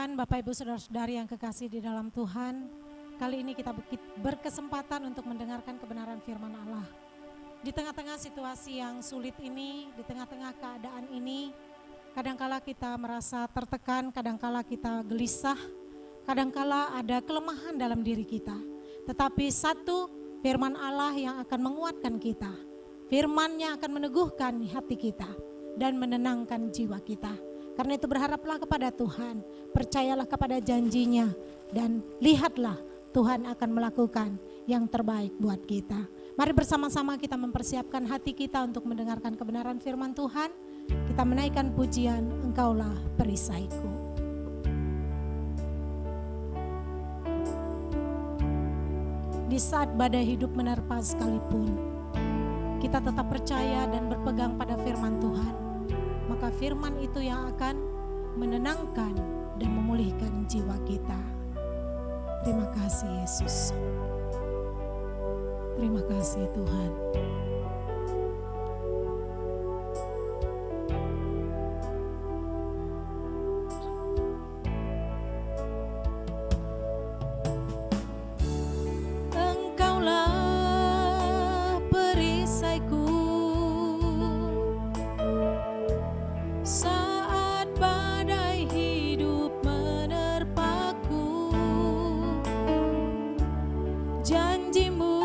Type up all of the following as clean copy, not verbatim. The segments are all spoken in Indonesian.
Tuhan, Bapak Ibu Saudara-saudari yang kekasih di dalam Tuhan, kali ini kita berkesempatan untuk mendengarkan kebenaran firman Allah. Di tengah-tengah situasi yang sulit ini, di tengah-tengah keadaan ini, kadangkala kita merasa tertekan, kadangkala kita gelisah, kadangkala ada kelemahan dalam diri kita. Tetapi satu firman Allah yang akan menguatkan kita, firman-Nya akan meneguhkan hati kita dan menenangkan jiwa kita. Karena itu berharaplah kepada Tuhan, percayalah kepada janji-Nya, dan lihatlah Tuhan akan melakukan yang terbaik buat kita. Mari bersama-sama kita mempersiapkan hati kita untuk mendengarkan kebenaran firman Tuhan. Kita menaikkan pujian, Engkaulah perisaiku. Di saat badai hidup menerpa sekalipun, kita tetap percaya dan berpegang pada firman Tuhan. Maka firman itu yang akan menenangkan dan memulihkan jiwa kita. Terima kasih Yesus. Terima kasih Tuhan. Engkaulah perisaiku saat badai hidup menerpaku. Janji-Mu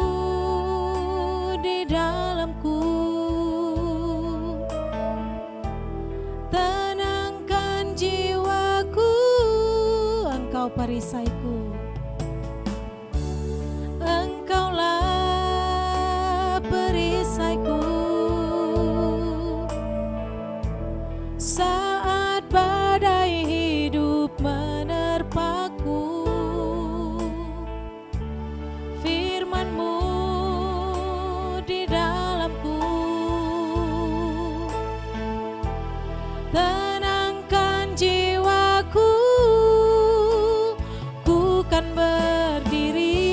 di dalamku tenangkan jiwaku. Engkau perisaiku. Engkaulah perisaiku saat badai hidup menerpaku. Firman-Mu di dalamku tenangkan jiwaku. Ku kan berdiri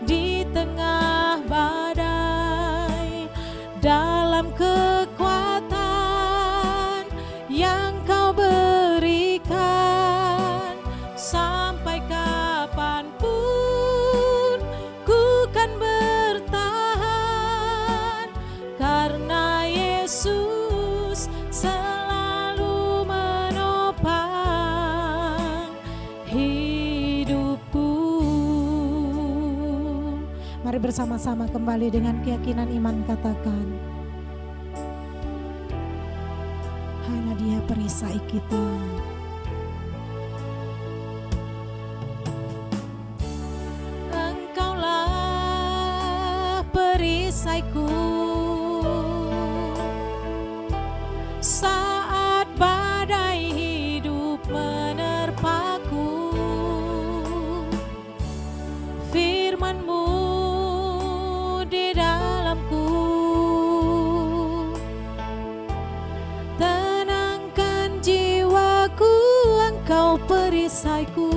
di tengah badai dalam kekuatan yang Kau berikan. Sampai kapanpun ku kan bertahan, karena Yesus selalu menopang hidupku. Mari bersama-sama kembali dengan keyakinan iman katakan, hanya Dia perisai kita. Engkaulah perisaiku saat badai hidup menerpaku. Firman-Mu di dalamku tenangkan jiwaku. Engkau perisaiku.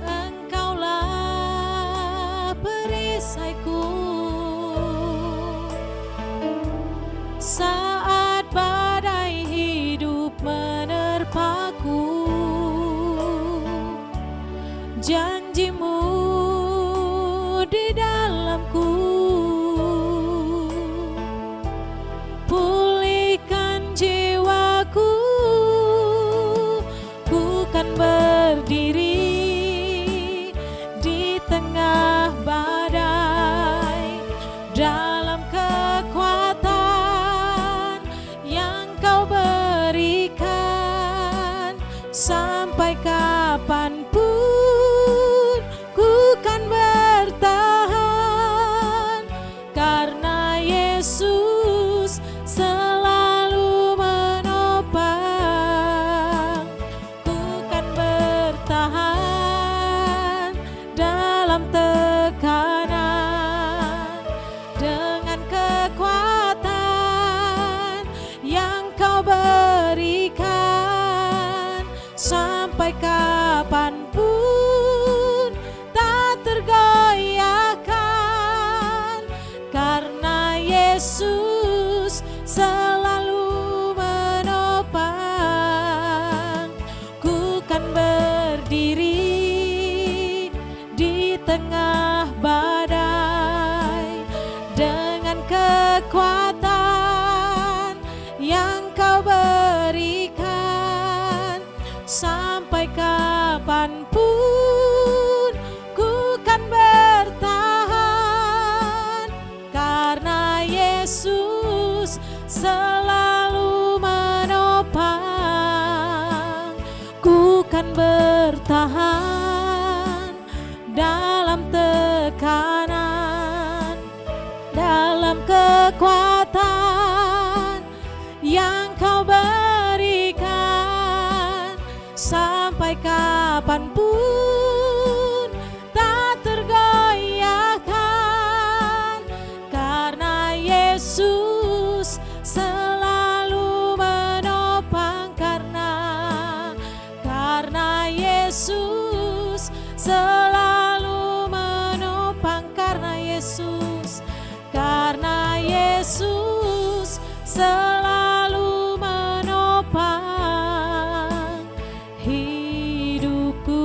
Engkaulah perisaiku saat badai hidup menerpaku. Janji-Mu di dalamku pulihkan jiwaku. Ku kan berdiri di tengah badai dalam kekuatan yang Kau berikan. Sampai kapanpun ku kan bertahan, tengah badai, dengan kekuatan yang Kau berikan, sampai kapanpun ku kan bertahan, karena Yesus selalu menopang. Ku kan bertahan dalam tekanan, dalam kekuatan yang Kau berikan, sampai kapanpun tak tergoyahkan, karena Yesus selalu menopang, karena Yesus selalu menopang, karena Yesus selalu menopang hidupku.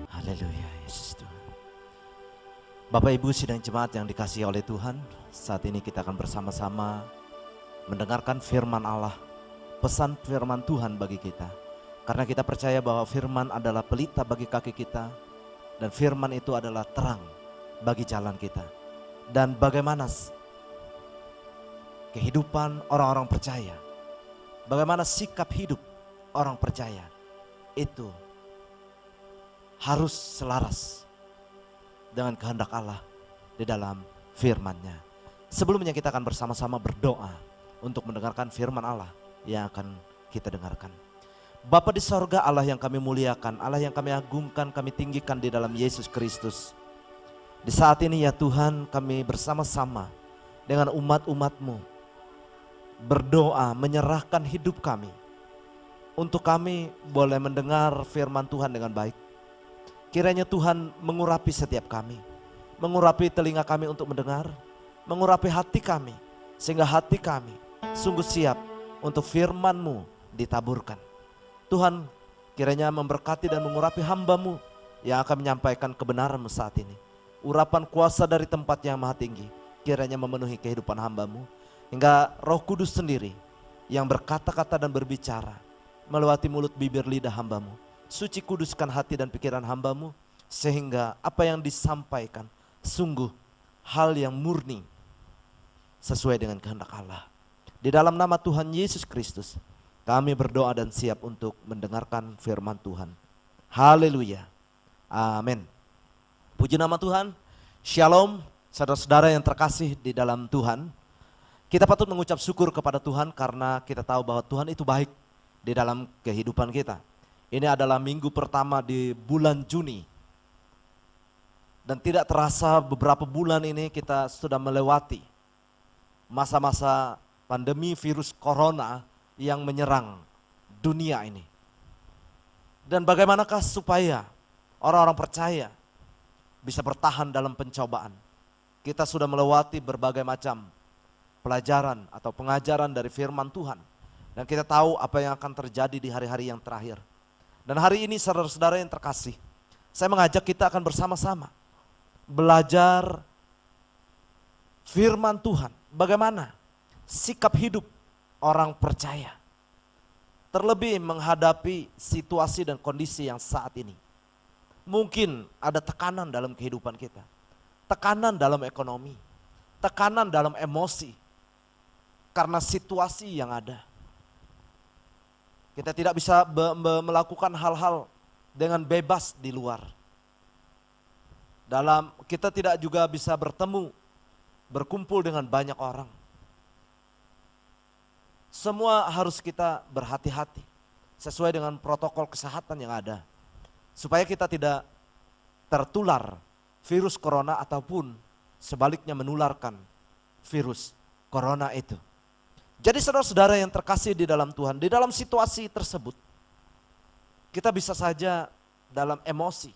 Haleluya, Yesus Tuhan. Bapak Ibu sidang jemaat yang dikasihi oleh Tuhan, saat ini kita akan bersama-sama mendengarkan firman Allah, pesan firman Tuhan bagi kita. Karena kita percaya bahwa firman adalah pelita bagi kaki kita, dan firman itu adalah terang bagi jalan kita. Dan bagaimana kehidupan orang-orang percaya, bagaimana sikap hidup orang percaya, itu harus selaras dengan kehendak Allah di dalam firman-Nya. Sebelumnya kita akan bersama-sama berdoa untuk mendengarkan firman Allah yang akan kita dengarkan. Bapa di sorga, Allah yang kami muliakan, Allah yang kami agungkan, kami tinggikan di dalam Yesus Kristus. Di saat ini ya Tuhan, kami bersama-sama dengan umat-umat-Mu berdoa, menyerahkan hidup kami, untuk kami boleh mendengar firman Tuhan dengan baik. Kiranya Tuhan mengurapi setiap kami, mengurapi telinga kami untuk mendengar, mengurapi hati kami, sehingga hati kami sungguh siap untuk firman-Mu ditaburkan. Tuhan, kiranya memberkati dan mengurapi hamba-Mu yang akan menyampaikan kebenaran-Mu saat ini. Urapan kuasa dari tempat yang maha tinggi kiranya memenuhi kehidupan hamba-Mu, hingga Roh Kudus sendiri yang berkata-kata dan berbicara melewati mulut bibir lidah hamba-Mu. Suci kuduskan hati dan pikiran hamba-Mu, sehingga apa yang disampaikan sungguh hal yang murni sesuai dengan kehendak Allah. Di dalam nama Tuhan Yesus Kristus kami berdoa dan siap untuk mendengarkan firman Tuhan. Haleluya. Amin. Puji nama Tuhan. Shalom saudara-saudara yang terkasih di dalam Tuhan. Kita patut mengucap syukur kepada Tuhan karena kita tahu bahwa Tuhan itu baik di dalam kehidupan kita. Ini adalah minggu pertama di bulan Juni. Dan tidak terasa beberapa bulan ini kita sudah melewati masa-masa pandemi virus corona yang menyerang dunia ini. Dan bagaimanakah supaya orang-orang percaya bisa bertahan dalam pencobaan? Kita sudah melewati berbagai macam pelajaran atau pengajaran dari firman Tuhan. Dan kita tahu apa yang akan terjadi di hari-hari yang terakhir. Dan hari ini saudara-saudara yang terkasih, saya mengajak kita akan bersama-sama belajar firman Tuhan. Bagaimana sikap hidup orang percaya, terlebih menghadapi situasi dan kondisi yang saat ini. Mungkin ada tekanan dalam kehidupan kita, tekanan dalam ekonomi, tekanan dalam emosi, karena situasi yang ada. Kita tidak bisa melakukan hal-hal dengan bebas di luar. Kita tidak juga bisa bertemu, berkumpul dengan banyak orang. Semua harus kita berhati-hati sesuai dengan protokol kesehatan yang ada, supaya kita tidak tertular virus corona ataupun sebaliknya menularkan virus corona itu. Jadi saudara-saudara yang terkasih di dalam Tuhan, di dalam situasi tersebut kita bisa saja dalam emosi,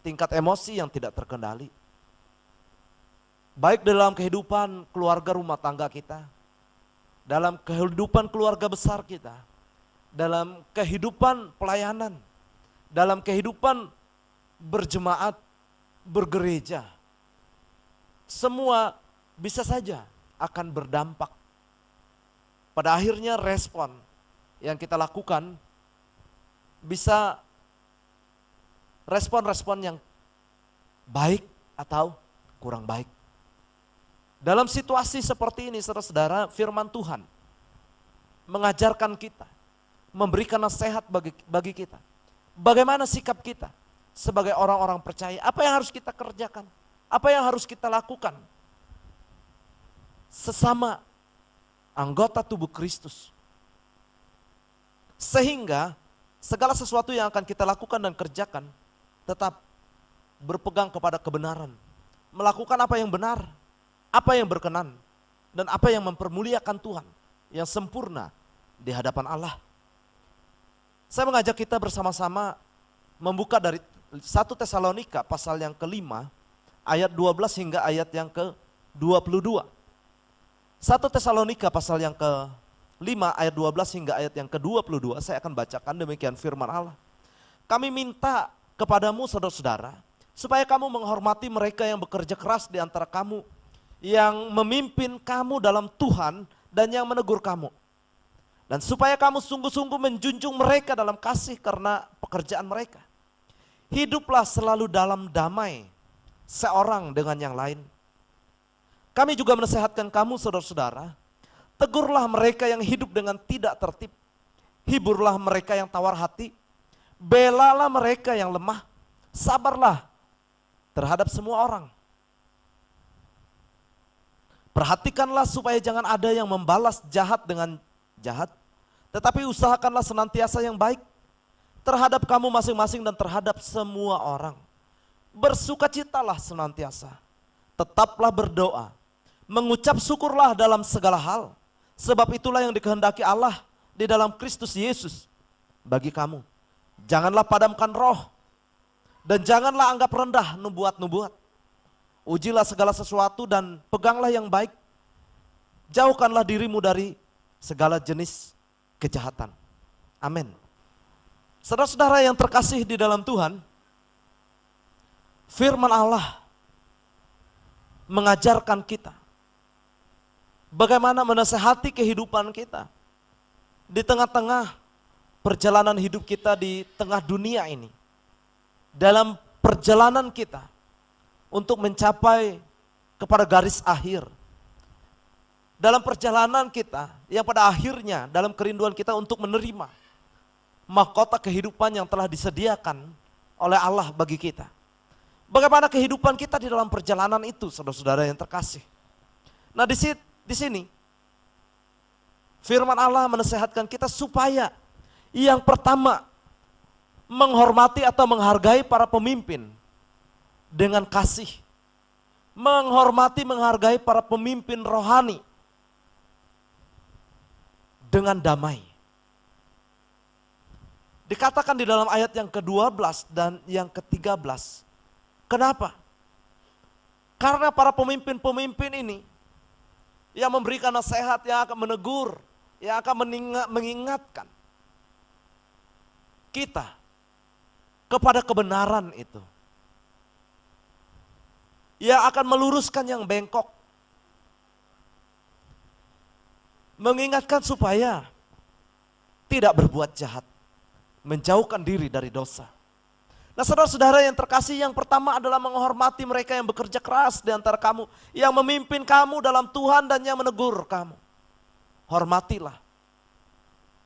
tingkat emosi yang tidak terkendali. Baik dalam kehidupan keluarga rumah tangga kita, dalam kehidupan keluarga besar kita, dalam kehidupan pelayanan, dalam kehidupan berjemaat, bergereja, semua bisa saja akan berdampak. Pada akhirnya respon yang kita lakukan bisa respon-respon yang baik atau kurang baik. Dalam situasi seperti ini, saudara-saudara, firman Tuhan mengajarkan kita, memberikan nasihat bagi kita. Bagaimana sikap kita sebagai orang-orang percaya? Apa yang harus kita kerjakan? Apa yang harus kita lakukan? Sesama anggota tubuh Kristus. Sehingga segala sesuatu yang akan kita lakukan dan kerjakan tetap berpegang kepada kebenaran. Melakukan apa yang benar, apa yang berkenan, dan apa yang mempermuliakan Tuhan, yang sempurna di hadapan Allah. Saya mengajak kita bersama-sama membuka dari 1 Tesalonika pasal yang ke-5 ayat 12 hingga ayat yang ke-22. 1 Tesalonika pasal yang ke-5 ayat 12 hingga ayat yang ke-22, saya akan bacakan demikian firman Allah. Kami minta kepadamu saudara-saudara, supaya kamu menghormati mereka yang bekerja keras di antara kamu, yang memimpin kamu dalam Tuhan dan yang menegur kamu. Dan supaya kamu sungguh-sungguh menjunjung mereka dalam kasih karena pekerjaan mereka. Hiduplah selalu dalam damai seorang dengan yang lain. Kami juga menasehatkan kamu saudara-saudara, tegurlah mereka yang hidup dengan tidak tertib, hiburlah mereka yang tawar hati, belalah mereka yang lemah, sabarlah terhadap semua orang. Perhatikanlah supaya jangan ada yang membalas jahat dengan jahat, tetapi usahakanlah senantiasa yang baik terhadap kamu masing-masing dan terhadap semua orang. Bersukacitalah senantiasa, tetaplah berdoa, mengucap syukurlah dalam segala hal, sebab itulah yang dikehendaki Allah di dalam Kristus Yesus bagi kamu. Janganlah padamkan roh, dan janganlah anggap rendah nubuat-nubuat. Ujilah segala sesuatu dan peganglah yang baik. Jauhkanlah dirimu dari segala jenis kejahatan. Amin. Saudara-saudara yang terkasih di dalam Tuhan, firman Allah mengajarkan kita bagaimana menasehati kehidupan kita di tengah-tengah perjalanan hidup kita di tengah dunia ini. Dalam perjalanan kita untuk mencapai kepada garis akhir. Dalam perjalanan kita yang pada akhirnya dalam kerinduan kita untuk menerima mahkota kehidupan yang telah disediakan oleh Allah bagi kita. Bagaimana kehidupan kita di dalam perjalanan itu, saudara-saudara yang terkasih. Nah, di sini firman Allah menasehatkan kita supaya yang pertama menghormati atau menghargai para pemimpin dengan kasih. Menghormati, menghargai para pemimpin rohani dengan damai. Dikatakan di dalam ayat yang ke-12 dan yang ke-13. Kenapa? Karena para pemimpin-pemimpin ini yang memberikan nasihat, yang akan menegur, yang akan mengingatkan kita kepada kebenaran itu. Yang akan meluruskan yang bengkok. Mengingatkan supaya tidak berbuat jahat, menjauhkan diri dari dosa. Nah, saudara-saudara yang terkasih, yang pertama adalah menghormati mereka yang bekerja keras di antara kamu, yang memimpin kamu dalam Tuhan dan yang menegur kamu. Hormatilah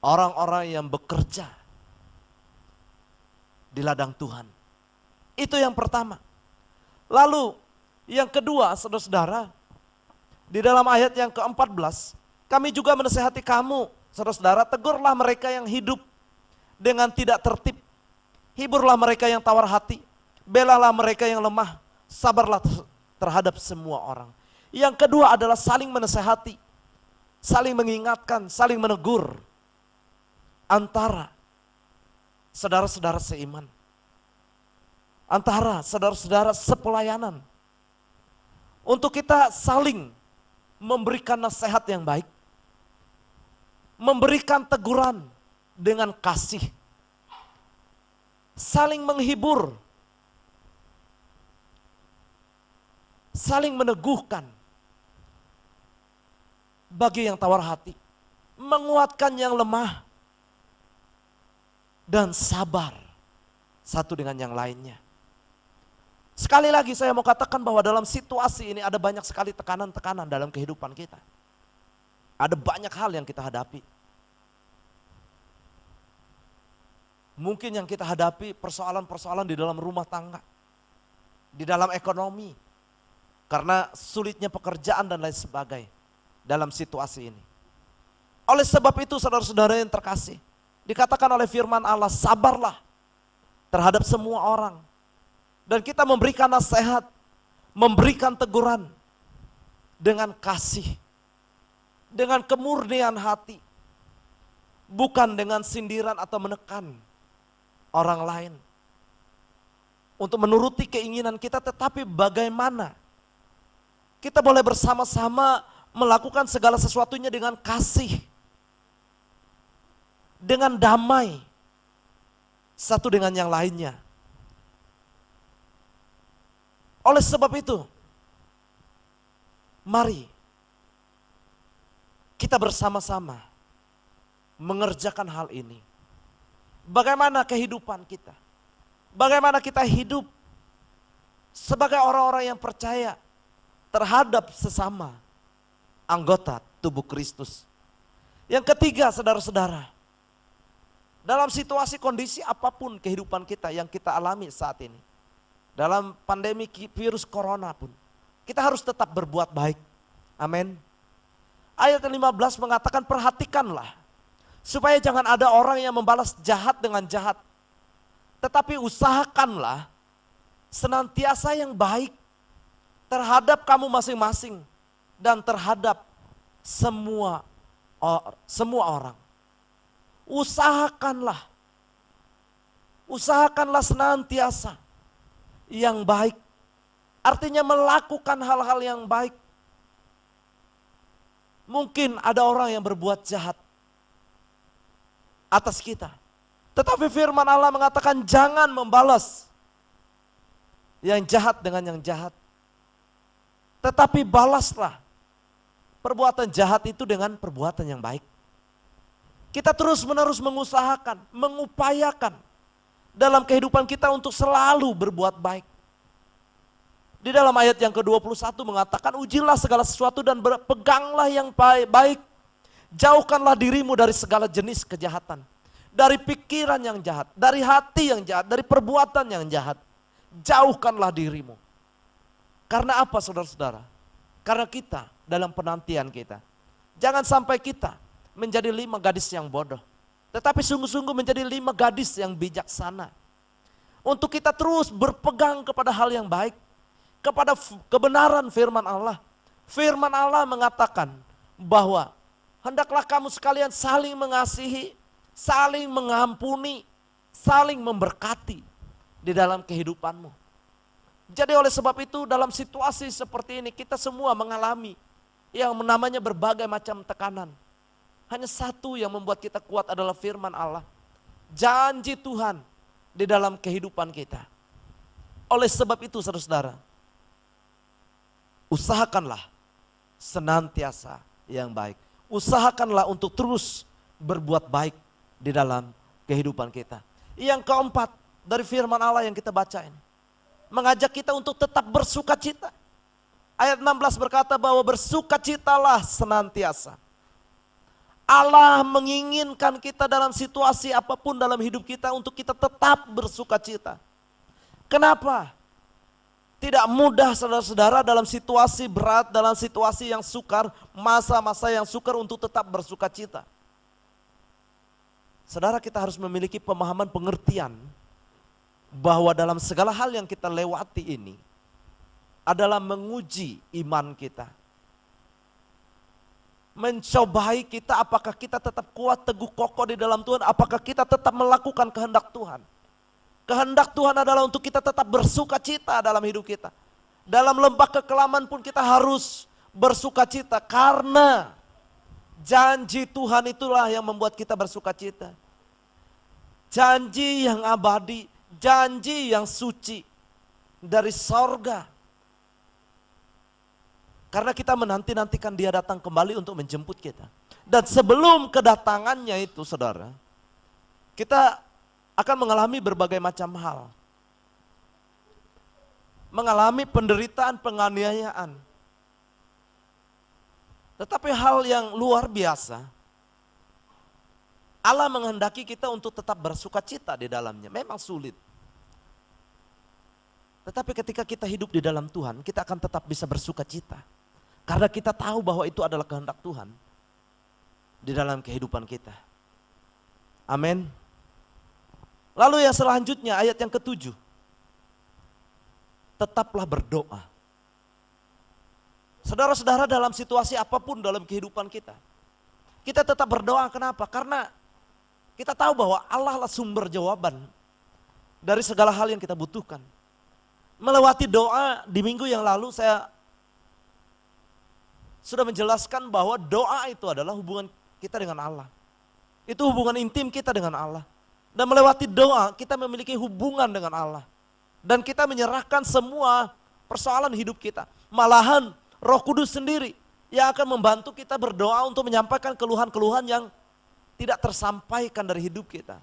orang-orang yang bekerja di ladang Tuhan. Itu yang pertama. Lalu yang kedua, saudara-saudara, di dalam ayat yang ke-14, kami juga menasihati kamu, saudara-saudara, tegurlah mereka yang hidup dengan tidak tertib, hiburlah mereka yang tawar hati, belalah mereka yang lemah, sabarlah terhadap semua orang. Yang kedua adalah saling menasihati, saling mengingatkan, saling menegur antara saudara-saudara seiman, antara saudara-saudara sepelayanan, untuk kita saling memberikan nasihat yang baik, memberikan teguran, dengan kasih, saling menghibur, saling meneguhkan bagi yang tawar hati, menguatkan yang lemah, dan sabar satu dengan yang lainnya. Sekali lagi saya mau katakan bahwa dalam situasi ini ada banyak sekali tekanan-tekanan dalam kehidupan kita. Ada banyak hal yang kita hadapi. Mungkin yang kita hadapi persoalan-persoalan di dalam rumah tangga, di dalam ekonomi, karena sulitnya pekerjaan dan lain sebagainya dalam situasi ini. Oleh sebab itu saudara-saudara yang terkasih, dikatakan oleh firman Allah, sabarlah terhadap semua orang. Dan kita memberikan nasihat, memberikan teguran dengan kasih, dengan kemurnian hati, bukan dengan sindiran atau menekan orang lain untuk menuruti keinginan kita, tetapi bagaimana kita boleh bersama-sama melakukan segala sesuatunya dengan kasih, dengan damai satu dengan yang lainnya. Oleh sebab itu, mari kita bersama-sama mengerjakan hal ini. Bagaimana kehidupan kita? Bagaimana kita hidup sebagai orang-orang yang percaya terhadap sesama anggota tubuh Kristus. Yang ketiga, saudara-saudara, dalam situasi kondisi apapun kehidupan kita yang kita alami saat ini, dalam pandemi virus corona pun, kita harus tetap berbuat baik. Amin. Ayat 15 mengatakan, perhatikanlah supaya jangan ada orang yang membalas jahat dengan jahat, tetapi usahakanlah senantiasa yang baik terhadap kamu masing-masing dan terhadap semua orang. Usahakanlah senantiasa yang baik, artinya melakukan hal-hal yang baik. Mungkin ada orang yang berbuat jahat atas kita, tetapi firman Allah mengatakan jangan membalas yang jahat dengan yang jahat, tetapi balaslah perbuatan jahat itu dengan perbuatan yang baik. Kita terus-menerus mengusahakan, mengupayakan dalam kehidupan kita untuk selalu berbuat baik. Di dalam ayat yang ke-21 mengatakan, ujilah segala sesuatu dan berpeganglah yang baik. Jauhkanlah dirimu dari segala jenis kejahatan, dari pikiran yang jahat, dari hati yang jahat, dari perbuatan yang jahat. Jauhkanlah dirimu. Karena apa saudara-saudara? Karena kita dalam penantian kita, jangan sampai kita menjadi 5 gadis yang bodoh, tetapi sungguh-sungguh menjadi 5 gadis yang bijaksana. Untuk kita terus berpegang kepada hal yang baik, kepada kebenaran firman Allah. Firman Allah mengatakan bahwa hendaklah kamu sekalian saling mengasihi, saling mengampuni, saling memberkati di dalam kehidupanmu. Jadi oleh sebab itu dalam situasi seperti ini kita semua mengalami yang namanya berbagai macam tekanan. Hanya satu yang membuat kita kuat adalah firman Allah. Janji Tuhan di dalam kehidupan kita. Oleh sebab itu saudara-saudara, usahakanlah senantiasa yang baik. Usahakanlah untuk terus berbuat baik di dalam kehidupan kita. Yang keempat dari firman Allah yang kita baca ini, mengajak kita untuk tetap bersukacita. Ayat 16 berkata bahwa bersukacitalah senantiasa. Allah menginginkan kita dalam situasi apapun dalam hidup kita untuk kita tetap bersukacita. Kenapa? Tidak mudah saudara-saudara dalam situasi berat, dalam situasi yang sukar, masa-masa yang sukar untuk tetap bersukacita. Saudara, kita harus memiliki pemahaman pengertian bahwa dalam segala hal yang kita lewati ini adalah menguji iman kita. Mencobai kita apakah kita tetap kuat teguh kokoh di dalam Tuhan, apakah kita tetap melakukan kehendak Tuhan. Kehendak Tuhan adalah untuk kita tetap bersukacita dalam hidup kita. Dalam lembah kekelaman pun kita harus bersukacita karena janji Tuhan itulah yang membuat kita bersukacita. janji yang abadi, janji yang suci dari sorga. Karena kita menanti-nantikan dia datang kembali untuk menjemput kita. Dan sebelum kedatangannya itu saudara, kita akan mengalami berbagai macam hal. Mengalami penderitaan, penganiayaan. Tetapi hal yang luar biasa, Allah menghendaki kita untuk tetap bersuka cita di dalamnya. Memang sulit. Tetapi ketika kita hidup di dalam Tuhan, kita akan tetap bisa bersuka cita. Karena kita tahu bahwa itu adalah kehendak Tuhan di dalam kehidupan kita. Amin. Lalu yang selanjutnya ayat yang ke-7. Tetaplah berdoa. Saudara-saudara, dalam situasi apapun dalam kehidupan kita, kita tetap berdoa. Kenapa? Karena kita tahu bahwa Allah lah sumber jawaban dari segala hal yang kita butuhkan. Melewati doa di minggu yang lalu saya sudah menjelaskan bahwa doa itu adalah hubungan kita dengan Allah. Itu hubungan intim kita dengan Allah. Dan melewati doa kita memiliki hubungan dengan Allah. Dan kita menyerahkan semua persoalan hidup kita. Malahan Roh Kudus sendiri yang akan membantu kita berdoa untuk menyampaikan keluhan-keluhan yang tidak tersampaikan dari hidup kita.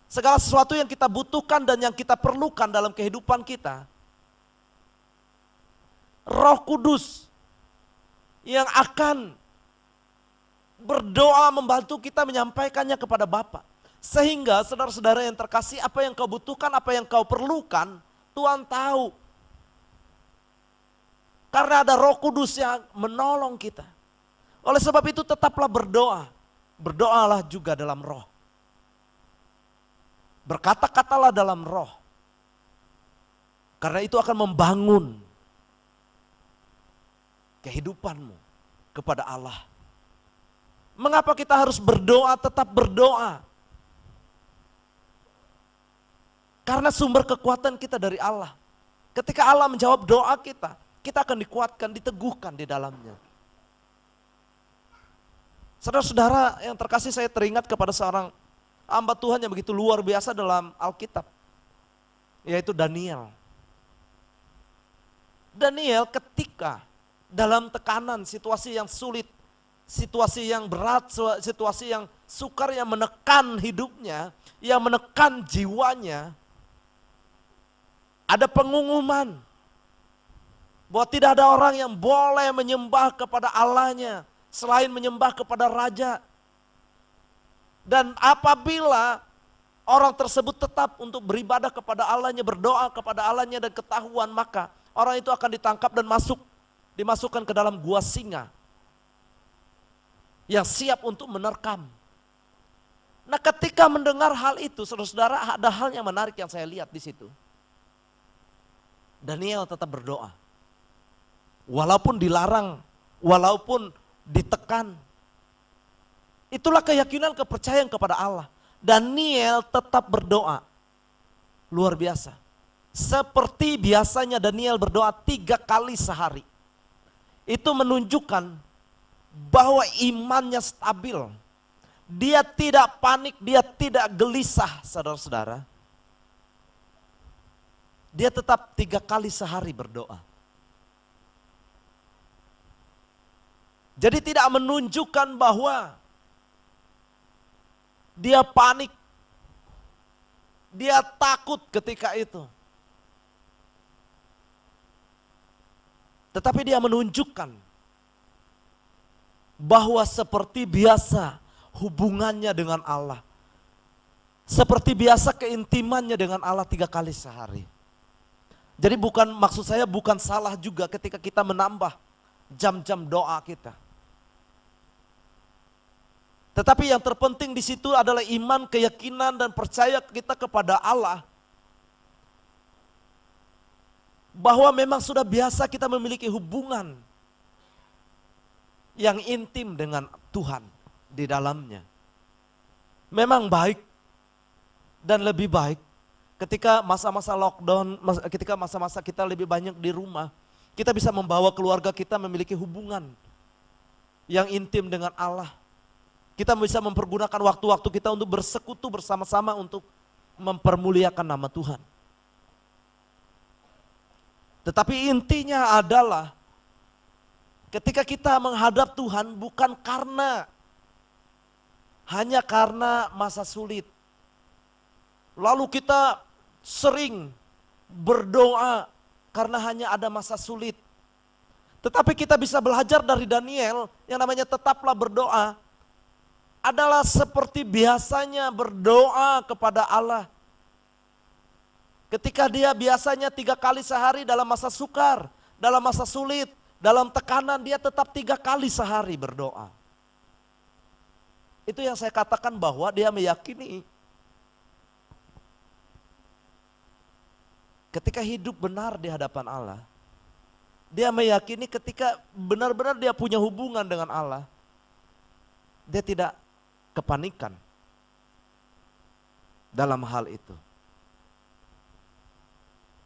Segala sesuatu yang kita butuhkan dan yang kita perlukan dalam kehidupan kita, Roh Kudus yang akan berdoa membantu kita menyampaikannya kepada Bapa. Sehingga saudara-saudara yang terkasih, apa yang kau butuhkan, apa yang kau perlukan, Tuhan tahu. Karena ada Roh Kudus yang menolong kita. Oleh sebab itu tetaplah berdoa. Berdoalah juga dalam roh. Berkata-katalah dalam roh. Karena itu akan membangun kehidupanmu kepada Allah. Mengapa kita harus berdoa, tetap berdoa? Karena sumber kekuatan kita dari Allah. Ketika Allah menjawab doa kita, kita akan dikuatkan, diteguhkan di dalamnya. Saudara-saudara yang terkasih, saya teringat kepada seorang hamba Tuhan yang begitu luar biasa dalam Alkitab, yaitu Daniel. Daniel ketika dalam tekanan, situasi yang sulit, situasi yang berat, situasi yang sukar yang menekan hidupnya, yang menekan jiwanya, ada pengumuman bahwa tidak ada orang yang boleh menyembah kepada Allahnya selain menyembah kepada raja. Dan apabila orang tersebut tetap untuk beribadah kepada Allahnya, berdoa kepada Allahnya dan ketahuan, maka orang itu akan ditangkap dan dimasukkan ke dalam gua singa yang siap untuk menerkam. Nah, ketika mendengar hal itu, saudara-saudara, ada hal yang menarik yang saya lihat di situ. Daniel tetap berdoa. Walaupun dilarang, walaupun ditekan. Itulah keyakinan, kepercayaan kepada Allah. Daniel tetap berdoa. Luar biasa. Seperti biasanya Daniel berdoa 3 kali sehari. Itu menunjukkan bahwa imannya stabil. Dia tidak panik, dia tidak gelisah, saudara-saudara. Dia tetap 3 kali sehari berdoa. Jadi tidak menunjukkan bahwa dia panik, dia takut ketika itu. Tetapi dia menunjukkan bahwa seperti biasa hubungannya dengan Allah. Seperti biasa keintimannya dengan Allah 3 kali sehari. Jadi maksud saya bukan salah juga ketika kita menambah jam-jam doa kita. Tetapi yang terpenting di situ adalah iman, keyakinan dan percaya kita kepada Allah. Bahwa memang sudah biasa kita memiliki hubungan yang intim dengan Tuhan di dalamnya. Memang baik dan lebih baik ketika masa-masa lockdown, ketika masa-masa kita lebih banyak di rumah, kita bisa membawa keluarga kita memiliki hubungan yang intim dengan Allah. Kita bisa mempergunakan waktu-waktu kita untuk bersekutu bersama-sama untuk mempermuliakan nama Tuhan. Tetapi intinya adalah ketika kita menghadap Tuhan bukan hanya karena masa sulit. Lalu kita sering berdoa karena hanya ada masa sulit. Tetapi kita bisa belajar dari Daniel yang namanya tetaplah berdoa. Adalah seperti biasanya berdoa kepada Allah. Ketika dia biasanya 3 kali sehari dalam masa sukar, dalam masa sulit, dalam tekanan, dia tetap 3 kali sehari berdoa. Itu yang saya katakan bahwa dia meyakini ketika hidup benar di hadapan Allah, dia meyakini ketika benar-benar dia punya hubungan dengan Allah, dia tidak kepanikan dalam hal itu.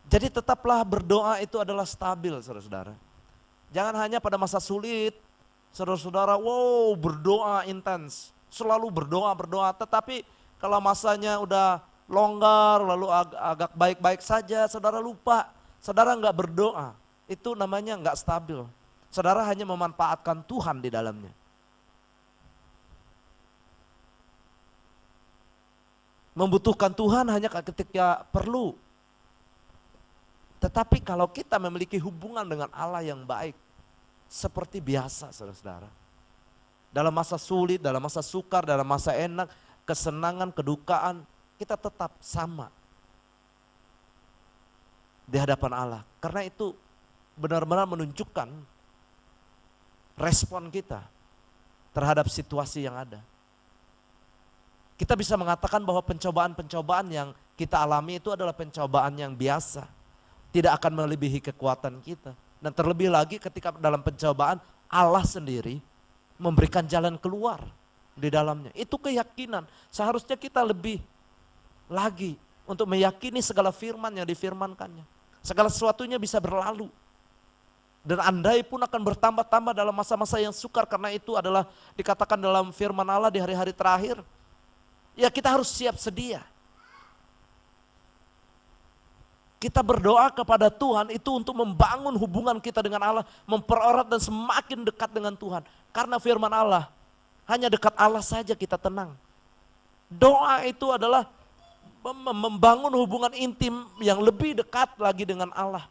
Jadi tetaplah berdoa itu adalah stabil, saudara-saudara. Jangan hanya pada masa sulit, saudara-saudara, wow berdoa intens, selalu berdoa, tetapi kalau masanya udah longgar, lalu agak baik-baik saja, saudara lupa, saudara nggak berdoa, itu namanya nggak stabil. Saudara hanya memanfaatkan Tuhan di dalamnya. Membutuhkan Tuhan hanya ketika perlu. Tetapi kalau kita memiliki hubungan dengan Allah yang baik, seperti biasa saudara-saudara. Dalam masa sulit, dalam masa sukar, dalam masa enak, kesenangan, kedukaan, kita tetap sama di hadapan Allah. Karena itu benar-benar menunjukkan respon kita terhadap situasi yang ada. Kita bisa mengatakan bahwa pencobaan-pencobaan yang kita alami itu adalah pencobaan yang biasa. Tidak akan melebihi kekuatan kita. Dan terlebih lagi ketika dalam pencobaan Allah sendiri memberikan jalan keluar di dalamnya. Itu keyakinan. Seharusnya kita lebih lagi untuk meyakini segala firman yang difirmankannya. Segala sesuatunya bisa berlalu. Dan andai pun akan bertambah-tambah dalam masa-masa yang sukar, karena itu adalah dikatakan dalam firman Allah di hari-hari terakhir. Ya kita harus siap sedia. Kita berdoa kepada Tuhan itu untuk membangun hubungan kita dengan Allah, mempererat dan semakin dekat dengan Tuhan. Karena firman Allah, hanya dekat Allah saja kita tenang. Doa itu adalah membangun hubungan intim yang lebih dekat lagi dengan Allah.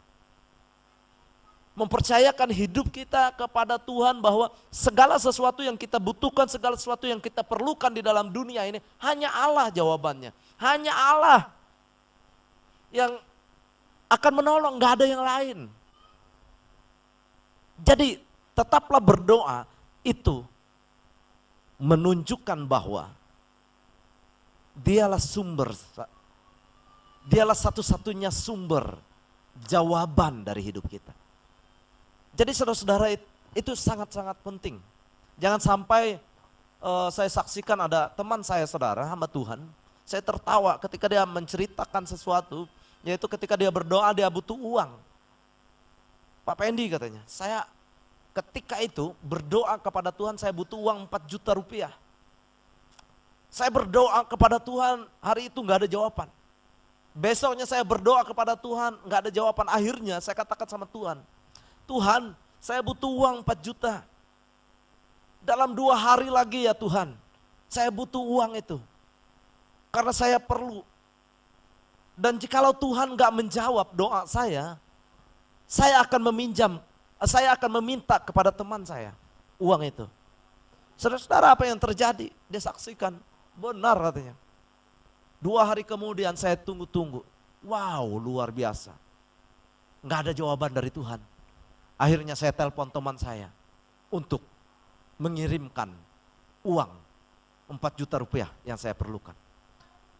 Mempercayakan hidup kita kepada Tuhan bahwa segala sesuatu yang kita butuhkan, segala sesuatu yang kita perlukan di dalam dunia ini, hanya Allah jawabannya. Hanya Allah yang akan menolong, gak ada yang lain. Jadi tetaplah berdoa itu menunjukkan bahwa dialah satu-satunya sumber jawaban dari hidup kita. Jadi saudara-saudara itu sangat-sangat penting. Jangan sampai saya saksikan ada teman saya saudara, hamba Tuhan, saya tertawa ketika dia menceritakan sesuatu, yaitu ketika dia berdoa dia butuh uang. Pak Pendi katanya, saya ketika itu berdoa kepada Tuhan saya butuh uang 4 juta rupiah. Saya berdoa kepada Tuhan, hari itu gak ada jawaban. Besoknya saya berdoa kepada Tuhan, gak ada jawaban. Akhirnya saya katakan sama Tuhan, Tuhan, saya butuh uang 4 juta. Dalam 2 hari lagi ya Tuhan, saya butuh uang itu. Karena saya perlu. Dan jikalau Tuhan gak menjawab doa saya akan meminta kepada teman saya uang itu. Saudara-saudara, apa yang terjadi? Dia saksikan, benar katanya. 2 hari kemudian saya tunggu-tunggu. Wow, luar biasa. Gak ada jawaban dari Tuhan. Akhirnya saya telepon teman saya untuk mengirimkan uang 4 juta rupiah yang saya perlukan.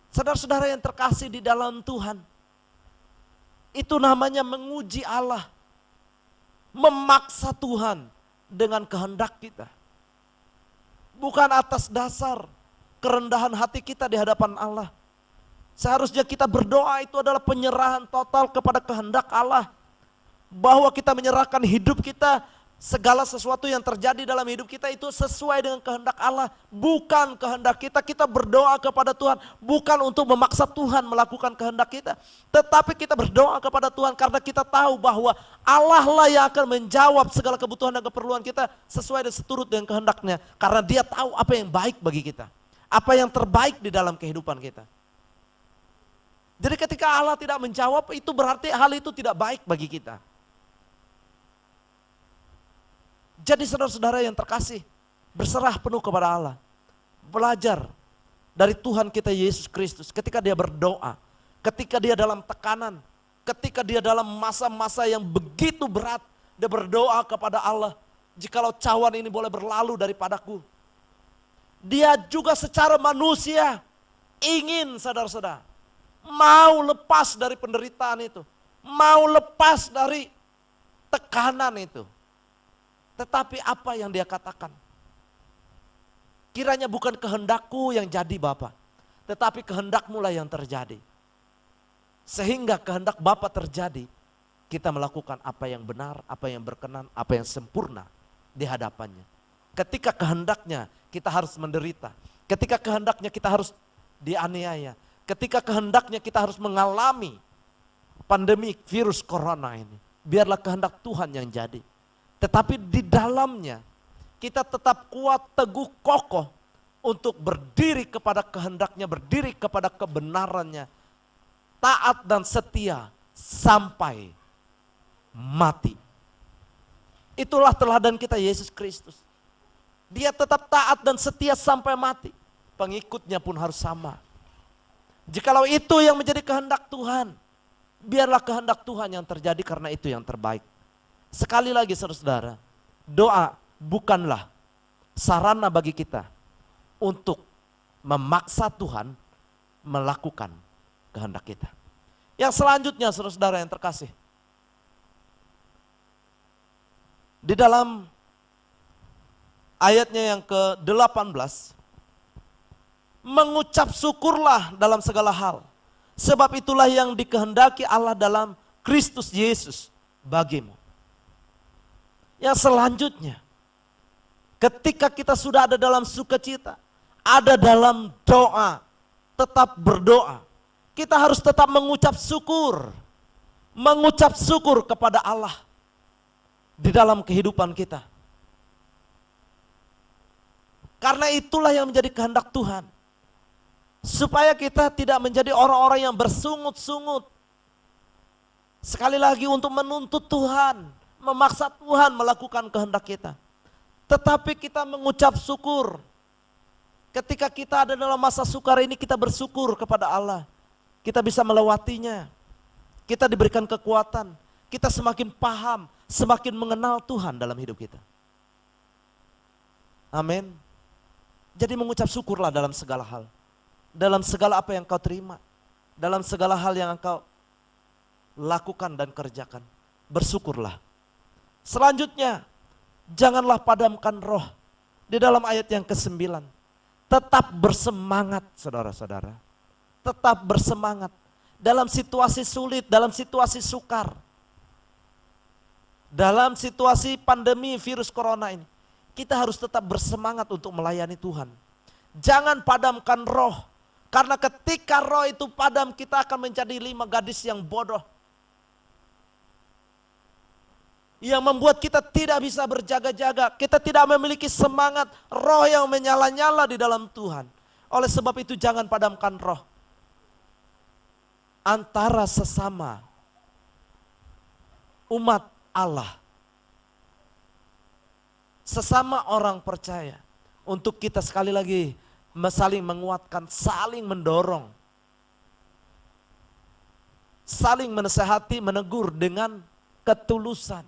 Saudara-saudara yang terkasih di dalam Tuhan, itu namanya menguji Allah, memaksa Tuhan dengan kehendak kita. Bukan atas dasar kerendahan hati kita di hadapan Allah. Seharusnya kita berdoa itu adalah penyerahan total kepada kehendak Allah. Bahwa kita menyerahkan hidup kita Segala sesuatu yang terjadi dalam hidup kita itu sesuai dengan kehendak Allah, bukan kehendak kita. Kita berdoa kepada Tuhan bukan untuk memaksa Tuhan melakukan kehendak kita, tetapi kita berdoa kepada Tuhan karena kita tahu bahwa Allah lah yang akan menjawab segala kebutuhan dan keperluan kita sesuai dan seturut dengan kehendaknya, karena Dia tahu apa yang baik bagi kita, apa yang terbaik di dalam kehidupan kita. Jadi ketika Allah tidak menjawab, itu berarti hal itu tidak baik bagi kita. Jadi saudara-saudara yang terkasih, berserah penuh kepada Allah. Belajar dari Tuhan kita Yesus Kristus ketika Dia berdoa, ketika Dia dalam tekanan, ketika Dia dalam masa-masa yang begitu berat, Dia berdoa kepada Allah, jikalau cawan ini boleh berlalu daripadaku. Dia juga secara manusia ingin, saudara-saudara, mau lepas dari penderitaan itu, mau lepas dari tekanan itu. Tetapi apa yang Dia katakan? Kiranya bukan kehendakku yang jadi Bapa, tetapi kehendak-Mu lah yang terjadi. Sehingga kehendak Bapa terjadi, kita melakukan apa yang benar, apa yang berkenan, apa yang sempurna di hadapannya. Ketika kehendaknya kita harus menderita, ketika kehendaknya kita harus dianiaya, ketika kehendaknya kita harus mengalami pandemi virus corona ini, biarlah kehendak Tuhan yang jadi. Tetapi di dalamnya kita tetap kuat, teguh, kokoh untuk berdiri kepada kehendaknya, berdiri kepada kebenarannya, taat dan setia sampai mati. Itulah teladan kita Yesus Kristus. Dia tetap taat dan setia sampai mati. Pengikutnya pun harus sama. Jikalau itu yang menjadi kehendak Tuhan, biarlah kehendak Tuhan yang terjadi karena itu yang terbaik. Sekali lagi saudara-saudara, doa bukanlah sarana bagi kita untuk memaksa Tuhan melakukan kehendak kita. Yang selanjutnya saudara-saudara yang terkasih, di dalam ayatnya yang ke-18, mengucap syukurlah dalam segala hal, sebab itulah yang dikehendaki Allah dalam Kristus Yesus bagimu. Yang selanjutnya, ketika kita sudah ada dalam sukacita, ada dalam doa, tetap berdoa, kita harus tetap mengucap syukur kepada Allah di dalam kehidupan kita. Karena itulah yang menjadi kehendak Tuhan, supaya kita tidak menjadi orang-orang yang bersungut-sungut. Sekali lagi untuk menuntut Tuhan, memaksa Tuhan melakukan kehendak kita. Tetapi kita mengucap syukur. Ketika kita ada dalam masa sukar ini, kita bersyukur kepada Allah. Kita bisa melewatinya. Kita diberikan kekuatan. Kita semakin paham, semakin mengenal Tuhan dalam hidup kita. Amin. Jadi mengucap syukurlah dalam segala hal. Dalam segala apa yang kau terima. Dalam segala hal yang engkau lakukan dan kerjakan. Bersyukurlah. Selanjutnya, janganlah padamkan roh. Di dalam ayat yang ke-9, tetap bersemangat saudara-saudara. Tetap bersemangat. Dalam situasi sulit, dalam situasi sukar. Dalam situasi pandemi virus corona ini, kita harus tetap bersemangat untuk melayani Tuhan. Jangan padamkan roh. Karena ketika roh itu padam, kita akan menjadi 5 gadis yang bodoh. Yang membuat kita tidak bisa berjaga-jaga. Kita tidak memiliki semangat roh yang menyala-nyala di dalam Tuhan. Oleh sebab itu jangan padamkan roh. Antara sesama umat Allah. Sesama orang percaya. Untuk kita sekali lagi saling menguatkan, saling mendorong. Saling menasehati, menegur dengan ketulusan.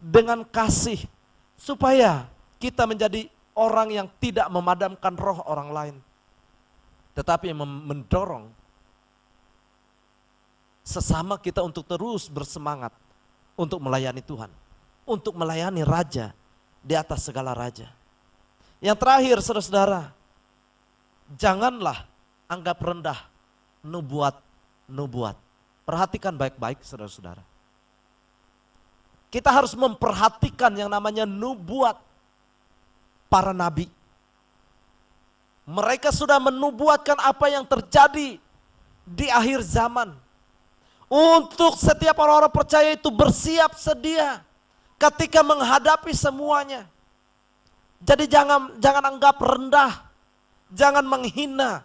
Dengan kasih, supaya kita menjadi orang yang tidak memadamkan roh orang lain, tetapi mendorong sesama kita untuk terus bersemangat untuk melayani Tuhan, untuk melayani Raja di atas segala raja. Yang terakhir saudara-saudara, janganlah anggap rendah nubuat-nubuat. Perhatikan baik-baik saudara-saudara. kita harus memperhatikan yang namanya nubuat para nabi. Mereka sudah menubuatkan apa yang terjadi di akhir zaman. Untuk setiap orang-orang percaya itu bersiap sedia ketika menghadapi semuanya. Jadi jangan anggap rendah, jangan menghina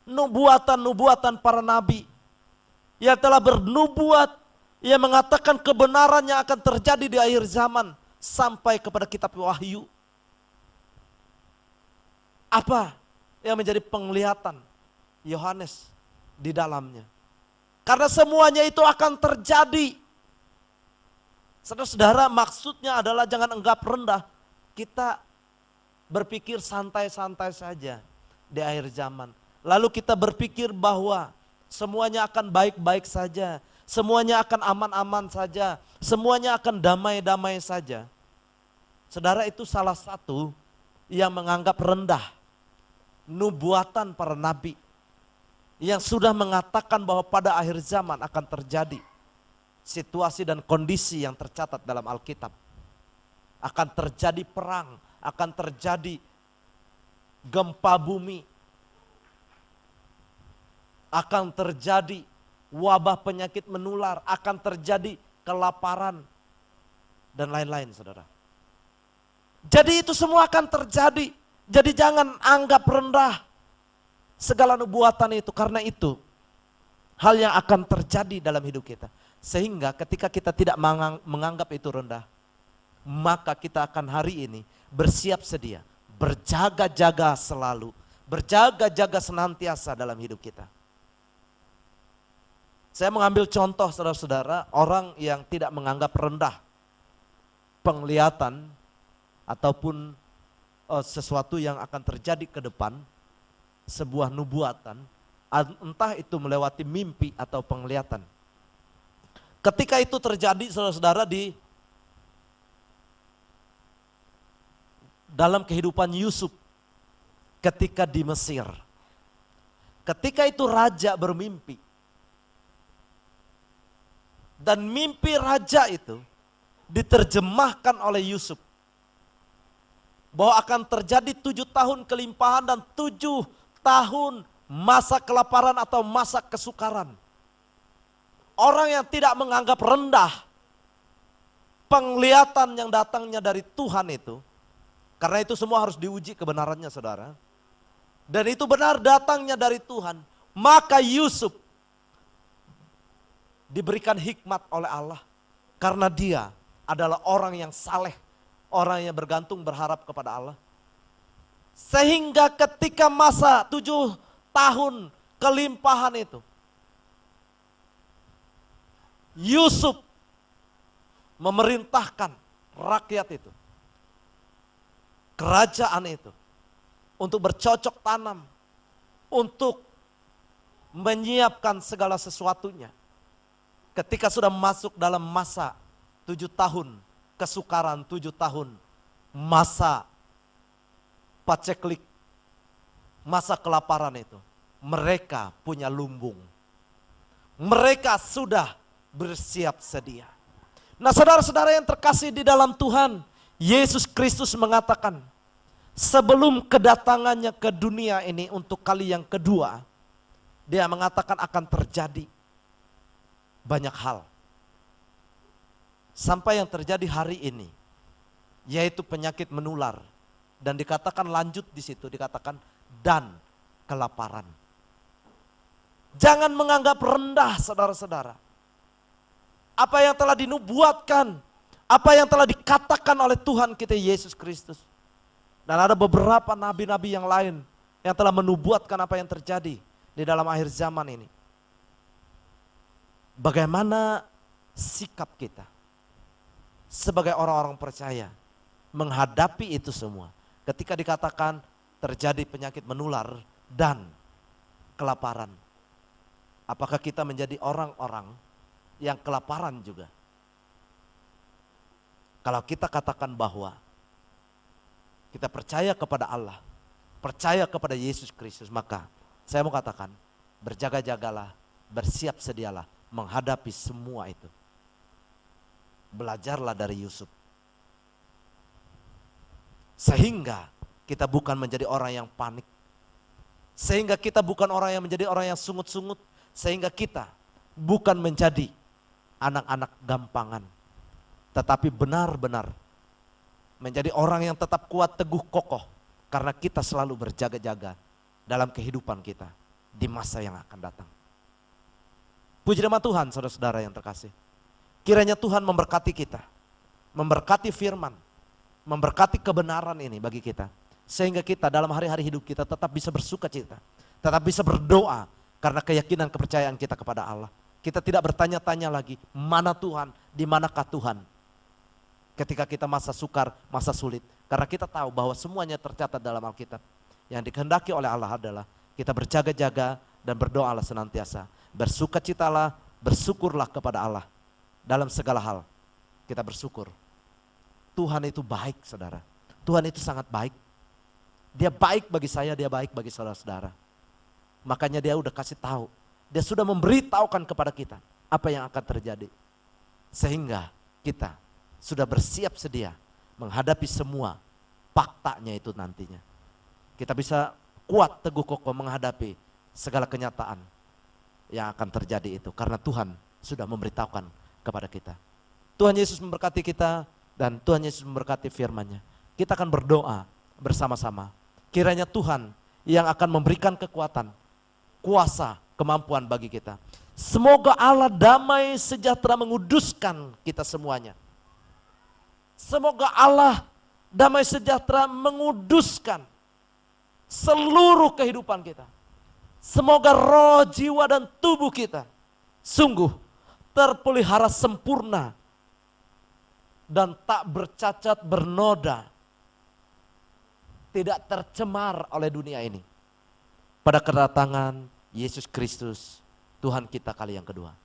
nubuatan-nubuatan para nabi yang telah bernubuat, yang mengatakan kebenaran yang akan terjadi di akhir zaman sampai kepada kitab Wahyu. Apa yang menjadi penglihatan Yohanes di dalamnya? Karena semuanya itu akan terjadi. Saudara-saudara, maksudnya adalah jangan anggap rendah. Kita berpikir santai-santai saja di akhir zaman. Lalu kita berpikir bahwa semuanya akan baik-baik saja. Semuanya akan aman-aman saja. Semuanya akan damai-damai saja. Saudara, itu salah satu yang menganggap rendah nubuatan para nabi yang sudah mengatakan bahwa pada akhir zaman akan terjadi situasi dan kondisi yang tercatat dalam Alkitab. Akan terjadi perang, akan terjadi gempa bumi, akan terjadi wabah penyakit menular, akan terjadi kelaparan dan lain-lain, saudara. Jadi itu semua akan terjadi. Jadi jangan anggap rendah segala nubuatan itu, karena itu hal yang akan terjadi dalam hidup kita. Sehingga ketika kita tidak menganggap itu rendah, maka kita akan hari ini bersiap sedia, berjaga-jaga selalu, berjaga-jaga senantiasa dalam hidup kita. Saya mengambil contoh saudara-saudara, orang yang tidak menganggap rendah penglihatan ataupun sesuatu yang akan terjadi ke depan, sebuah nubuatan, entah itu melewati mimpi atau penglihatan. Ketika itu terjadi saudara-saudara di dalam kehidupan Yusuf ketika di Mesir. Ketika itu raja bermimpi. Dan mimpi raja itu diterjemahkan oleh Yusuf. Bahwa akan terjadi 7 tahun kelimpahan dan 7 tahun masa kelaparan atau masa kesukaran. Orang yang tidak menganggap rendah penglihatan yang datangnya dari Tuhan itu, karena itu semua harus diuji kebenarannya saudara. Dan itu benar datangnya dari Tuhan, maka Yusuf diberikan hikmat oleh Allah. Karena dia adalah orang yang saleh, orang yang bergantung berharap kepada Allah. Sehingga ketika masa 7 tahun kelimpahan itu, Yusuf memerintahkan rakyat itu, kerajaan itu, untuk bercocok tanam, untuk menyiapkan segala sesuatunya. Ketika sudah masuk dalam masa 7 tahun kesukaran, 7 tahun masa paceklik, masa kelaparan itu, mereka punya lumbung. Mereka sudah bersiap sedia. Nah saudara-saudara yang terkasih di dalam Tuhan, Yesus Kristus mengatakan, sebelum kedatangannya ke dunia ini untuk kali yang kedua, dia mengatakan akan terjadi banyak hal. Sampai yang terjadi hari ini, yaitu penyakit menular. Dan dikatakan lanjut di situ, dikatakan dan kelaparan. Jangan menganggap rendah saudara-saudara. Apa yang telah dinubuatkan, apa yang telah dikatakan oleh Tuhan kita Yesus Kristus. Dan ada beberapa nabi-nabi yang lain yang telah menubuatkan apa yang terjadi di dalam akhir zaman ini. Bagaimana sikap kita sebagai orang-orang percaya menghadapi itu semua. Ketika dikatakan terjadi penyakit menular dan kelaparan. Apakah kita menjadi orang-orang yang kelaparan juga? Kalau kita katakan bahwa kita percaya kepada Allah, percaya kepada Yesus Kristus, maka saya mau katakan berjaga-jagalah, bersiap sedialah menghadapi semua itu. Belajarlah dari Yusuf. Sehingga kita bukan menjadi orang yang panik. Sehingga kita bukan orang yang menjadi orang yang sungut-sungut. Sehingga kita bukan menjadi anak-anak gampangan. Tetapi benar-benar menjadi orang yang tetap kuat, teguh, kokoh. Karena kita selalu berjaga-jaga dalam kehidupan kita di masa yang akan datang. Puji nama Tuhan, saudara-saudara yang terkasih. Kiranya Tuhan memberkati kita, memberkati firman, memberkati kebenaran ini bagi kita. Sehingga kita dalam hari-hari hidup kita tetap bisa bersuka cita, tetap bisa berdoa karena keyakinan kepercayaan kita kepada Allah. Kita tidak bertanya-tanya lagi, mana Tuhan, di manakah Tuhan. Ketika kita masa sukar, masa sulit. Karena kita tahu bahwa semuanya tercatat dalam Alkitab. Yang dikehendaki oleh Allah adalah kita berjaga-jaga dan berdoalah senantiasa. Bersukacitalah, bersyukurlah kepada Allah. Dalam segala hal kita bersyukur. Tuhan itu baik, saudara. Tuhan itu sangat baik. Dia baik bagi saya, dia baik bagi saudara-saudara. Makanya dia udah kasih tahu. Dia sudah memberitahukan kepada kita apa yang akan terjadi. Sehingga kita sudah bersiap sedia menghadapi semua faktanya itu nantinya. Kita bisa kuat, teguh, kokoh menghadapi segala kenyataan yang akan terjadi itu. Karena Tuhan sudah memberitahukan kepada kita. Tuhan Yesus memberkati kita dan Tuhan Yesus memberkati firman-Nya. Kita akan berdoa bersama-sama. Kiranya Tuhan yang akan memberikan kekuatan, kuasa, kemampuan bagi kita. Semoga Allah damai sejahtera menguduskan kita semuanya. Semoga Allah damai sejahtera menguduskan seluruh kehidupan kita. Semoga roh, jiwa, dan tubuh kita sungguh terpelihara sempurna dan tak bercacat bernoda, tidak tercemar oleh dunia ini. Pada kedatangan Yesus Kristus, Tuhan kita kali yang kedua.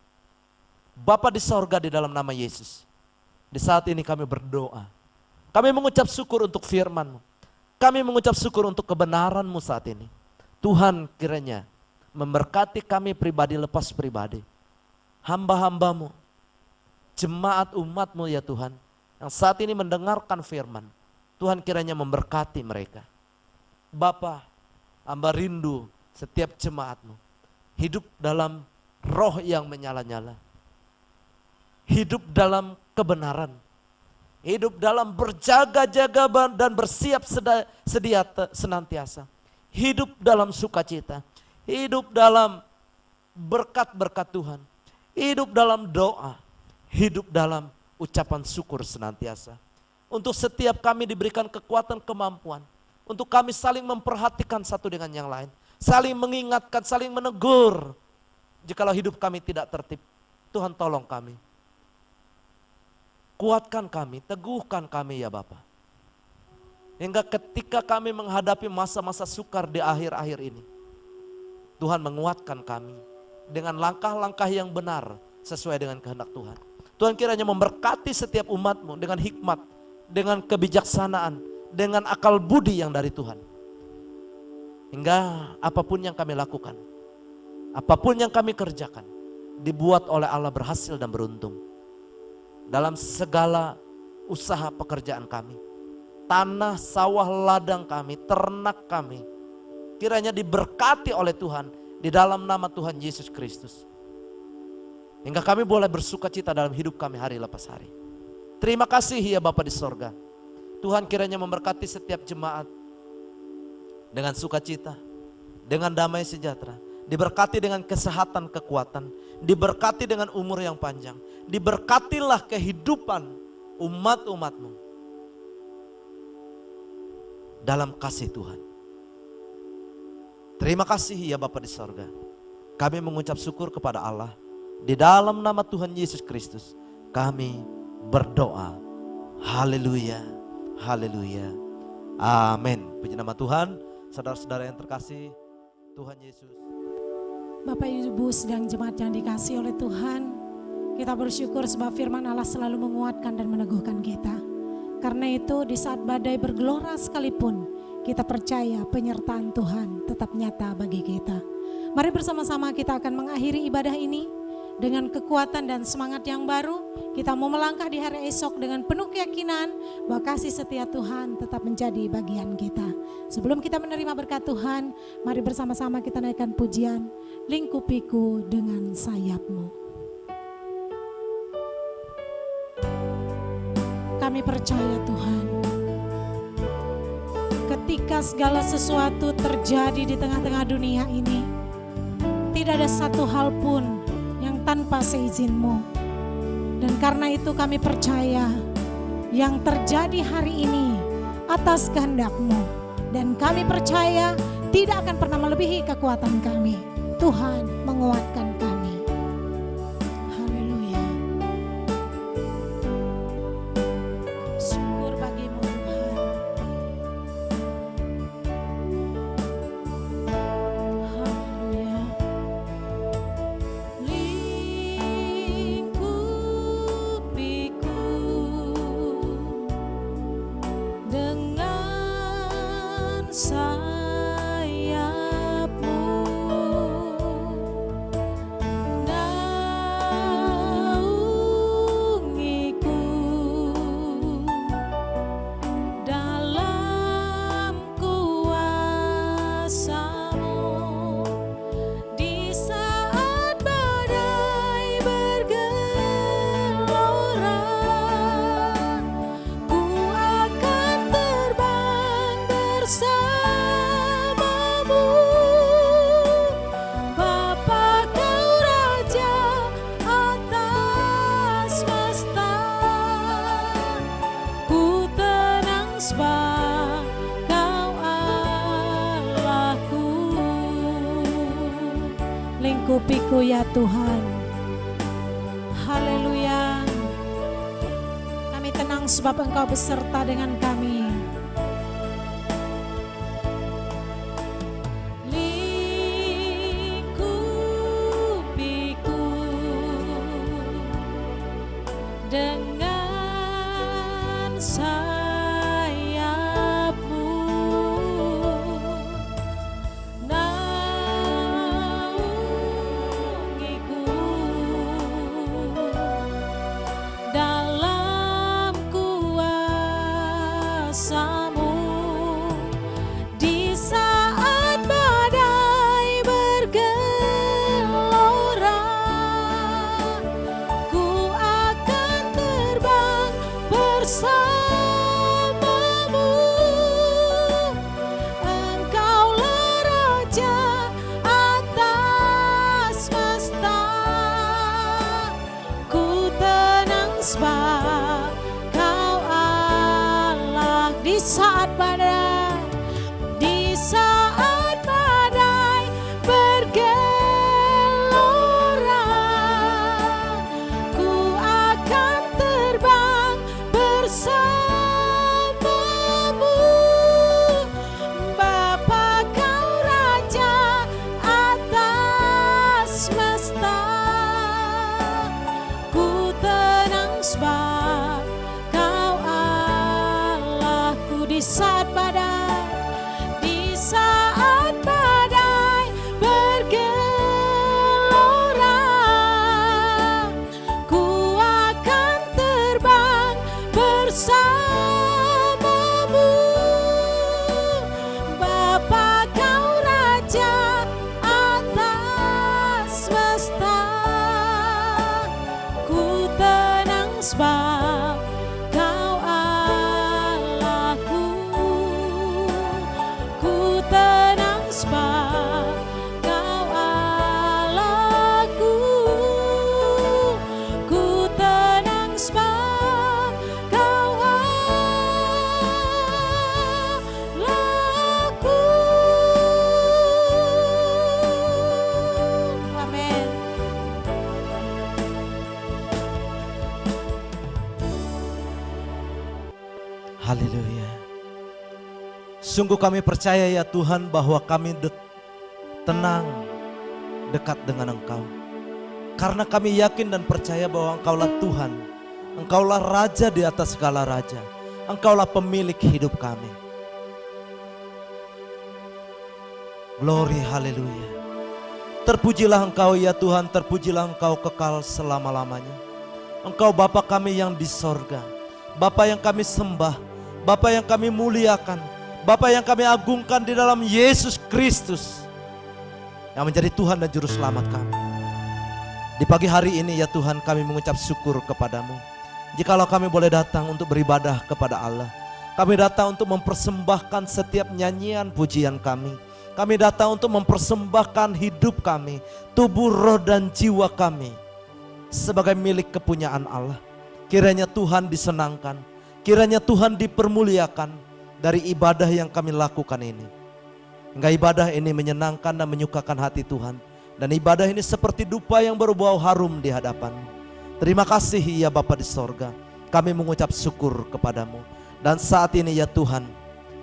Bapa di sorga, di dalam nama Yesus, di saat ini kami berdoa. Kami mengucap syukur untuk firman-Mu. Kami mengucap syukur untuk kebenaran-Mu saat ini. Tuhan kiranya memberkati kami pribadi lepas pribadi. Hamba-hamba-Mu, jemaat umat-Mu ya Tuhan, yang saat ini mendengarkan firman. Tuhan kiranya memberkati mereka. Bapa, hamba rindu setiap jemaat-Mu hidup dalam roh yang menyala-nyala. Hidup dalam kebenaran. Hidup dalam berjaga-jaga dan bersiap sedia senantiasa. Hidup dalam sukacita. Hidup dalam berkat-berkat Tuhan. Hidup dalam doa. Hidup dalam ucapan syukur senantiasa. Untuk setiap kami diberikan kekuatan, kemampuan. Untuk kami saling memperhatikan satu dengan yang lain. Saling mengingatkan, saling menegur. Jikalau hidup kami tidak tertib, Tuhan tolong kami. Kuatkan kami, teguhkan kami ya Bapa. Hingga ketika kami menghadapi masa-masa sukar di akhir-akhir ini, Tuhan menguatkan kami dengan langkah-langkah yang benar sesuai dengan kehendak Tuhan. Tuhan kiranya memberkati setiap umat-Mu dengan hikmat, dengan kebijaksanaan, dengan akal budi yang dari Tuhan. Hingga apapun yang kami lakukan, apapun yang kami kerjakan, dibuat oleh Allah berhasil dan beruntung. Dalam segala usaha pekerjaan kami, tanah, sawah, ladang kami, ternak kami, kiranya diberkati oleh Tuhan di dalam nama Tuhan Yesus Kristus. Hingga kami boleh bersuka cita dalam hidup kami hari lepas hari. Terima kasih ya Bapa di sorga. Tuhan kiranya memberkati setiap jemaat dengan sukacita, dengan damai sejahtera. Diberkati dengan kesehatan, kekuatan. Diberkati dengan umur yang panjang. Diberkatilah kehidupan umat-umat-Mu dalam kasih Tuhan. Terima kasih ya Bapa di sorga. Kami mengucap syukur kepada Allah. Di dalam nama Tuhan Yesus Kristus kami berdoa. Haleluya, haleluya, amin. Puji nama Tuhan. Saudara-saudara yang terkasih, Tuhan Yesus. Bapak Ibu sedang jemaat yang dikasih oleh Tuhan, kita bersyukur sebab firman Allah selalu menguatkan dan meneguhkan kita. Karena itu di saat badai bergelora sekalipun, kita percaya penyertaan Tuhan tetap nyata bagi kita. Mari bersama-sama kita akan mengakhiri ibadah ini dengan kekuatan dan semangat yang baru. Kita mau melangkah di hari esok dengan penuh keyakinan bahwa kasih setia Tuhan tetap menjadi bagian kita. Sebelum kita menerima berkat Tuhan, mari bersama-sama kita naikkan pujian, lingkupiku dengan sayapmu. Kami percaya Tuhan, ketika segala sesuatu terjadi di tengah-tengah dunia ini, tidak ada satu hal pun yang tanpa seizin-Mu. Dan karena itu kami percaya yang terjadi hari ini atas kehendak-Mu. Dan kami percaya tidak akan pernah melebihi kekuatan kami. Tuhan menguatkan kami. Haleluya. Syukur bagi-Mu Tuhan. Haleluya. Lingkupiku dengan sayap-Mu, naungiku dalam kuasa-Mu. Di saat badai bergelora, ku akan terbang bersama-Mu. Bapa, Kau Raja atas semesta, ku tenang sebab Kau Allahku. Lingkupiku ya Tuhan. Haleluya. Kami tenang sebab Engkau beserta dengan kami. Lingkupiku dengan sayap-Mu, naungiku dalam kuasa-Mu. Di saat badai bergelora, ku akan terbang bersama-Mu. Engkaulah Raja atas semesta, ku tenang sebab Kau Allah. Di saat badai, di saat badai bergelora, ku akan terbang bersama-Mu. Bapa, Kau Raja atas semesta, ku tenang sebab Kau Allahku. Di saat badai, di saat badai bergelora, ku akan terbang bersama-Mu. Bapa, Kau Raja atas semesta, ku tenang sebab Kau Allahku. Ku tenang sebab Kau Allahku. Ku tenang sebab Kau Allahku. Amin. Haleluya. Sungguh kami percaya ya Tuhan bahwa kami tenang dekat dengan Engkau. Karena kami yakin dan percaya bahwa Engkaulah Tuhan. Engkaulah Raja di atas segala raja. Engkaulah pemilik hidup kami. Glory, haleluya. Terpujilah Engkau ya Tuhan, terpujilah Engkau kekal selama-lamanya. Engkau Bapa kami yang di sorga, Bapa yang kami sembah, Bapa yang kami muliakan, Bapa yang kami agungkan di dalam Yesus Kristus yang menjadi Tuhan dan Juru Selamat kami. Di pagi hari ini ya Tuhan, kami mengucap syukur kepadamu. Jikalau kami boleh datang untuk beribadah kepada Allah, kami datang untuk mempersembahkan setiap nyanyian pujian kami. Kami datang untuk mempersembahkan hidup kami, tubuh, roh, dan jiwa kami sebagai milik kepunyaan Allah. Kiranya Tuhan disenangkan, kiranya Tuhan dipermuliakan dari ibadah yang kami lakukan ini. Hingga ibadah ini menyenangkan dan menyukakan hati Tuhan. Dan ibadah ini seperti dupa yang berbau harum di hadapan-Mu. Terima kasih ya Bapa di sorga, kami mengucap syukur kepadamu. Dan saat ini ya Tuhan,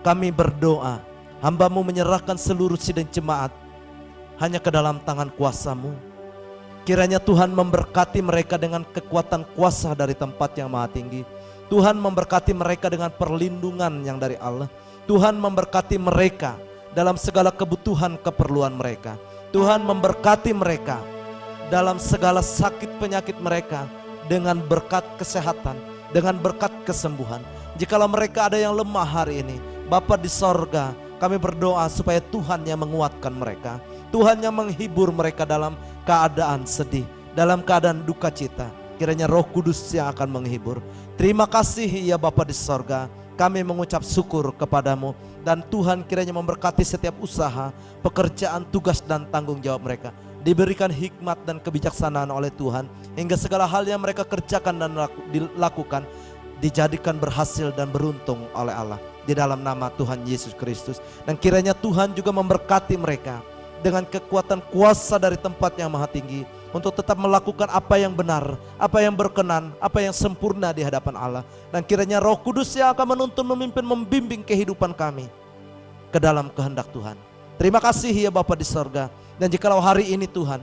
kami berdoa, hamba-Mu menyerahkan seluruh sidang jemaat hanya ke dalam tangan kuasa-Mu. Kiranya Tuhan memberkati mereka dengan kekuatan kuasa dari tempat yang maha tinggi. Tuhan memberkati mereka dengan perlindungan yang dari Allah. Tuhan memberkati mereka dalam segala kebutuhan keperluan mereka. Tuhan memberkati mereka dalam segala sakit penyakit mereka dengan berkat kesehatan, dengan berkat kesembuhan. Jikalau mereka ada yang lemah hari ini, Bapa di sorga, kami berdoa supaya Tuhan yang menguatkan mereka, Tuhan yang menghibur mereka dalam keadaan sedih, dalam keadaan duka cita. Kiranya Roh Kudus yang akan menghibur. Terima kasih ya Bapa di sorga, kami mengucap syukur kepadamu. Dan Tuhan kiranya memberkati setiap usaha, pekerjaan, tugas dan tanggung jawab mereka. Diberikan hikmat dan kebijaksanaan oleh Tuhan, hingga segala hal yang mereka kerjakan dan dilakukan dijadikan berhasil dan beruntung oleh Allah. Di dalam nama Tuhan Yesus Kristus. Dan kiranya Tuhan juga memberkati mereka dengan kekuatan kuasa dari tempat yang maha tinggi, untuk tetap melakukan apa yang benar, apa yang berkenan, apa yang sempurna di hadapan Allah. Dan kiranya Roh Kudus yang akan menuntun, memimpin, membimbing kehidupan kami ke dalam kehendak Tuhan. Terima kasih ya Bapa di sorga. Dan jikalau hari ini Tuhan,